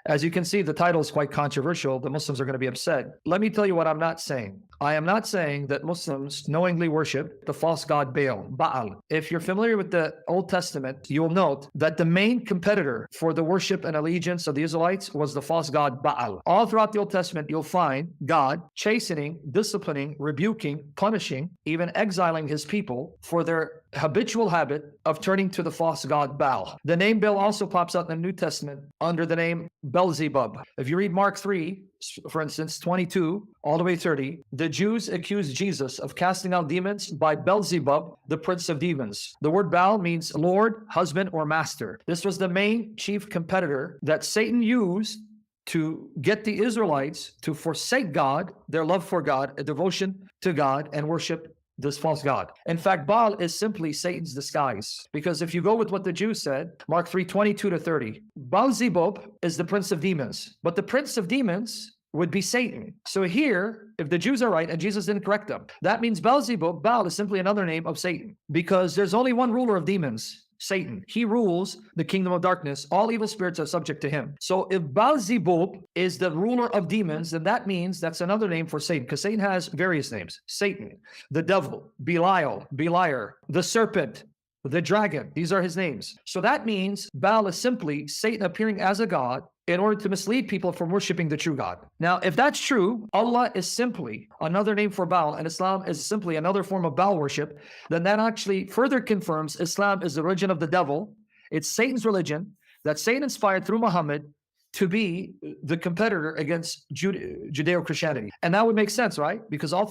As you can see, the title is quite controversial. The Muslims are going to be upset. Let me tell you what I'm not saying. I am not saying that Muslims knowingly worship the false god Baal. If you're familiar with the Old Testament, you'll note that the main competitor for the worship and allegiance of the Israelites was the false god Baal. All throughout the Old Testament, you'll find God chastening, disciplining, rebuking, punishing, even exiling his people for their habitual habit of turning to the false god Baal. The name Baal also pops out in the New Testament under the name Beelzebub. If you read Mark 3, for instance, 22 all the way 30, the Jews accused Jesus of casting out demons by Beelzebub, the prince of demons. The word Baal means Lord, husband, or master. This was the main chief competitor that Satan used to get the Israelites to forsake God, their love for God, a devotion to God, and worship this false god. In fact, Baal is simply Satan's disguise. Because if you go with what the Jews said, Mark 3, 22 to 30, Beelzebub is the prince of demons. But the prince of demons would be Satan. So here, if the Jews are right and Jesus didn't correct them, that means Beelzebub, Baal, is simply another name of Satan. Because there's only one ruler of demons, Satan. He rules the kingdom of darkness. All evil spirits are subject to him. So if Beelzebub is the ruler of demons, then that means that's another name for Satan, because Satan has various names. Satan, the devil, Belial, Beliar, the serpent, the dragon. These are his names. So that means Baal is simply Satan appearing as a god in order to mislead people from worshiping the true God. Now, if that's true, Allah is simply another name for Baal, and Islam is simply another form of Baal worship, then that actually further confirms Islam is the religion of the devil. It's Satan's religion that Satan inspired through Muhammad to be the competitor against Judeo-Christianity. And that would make sense, right? Because all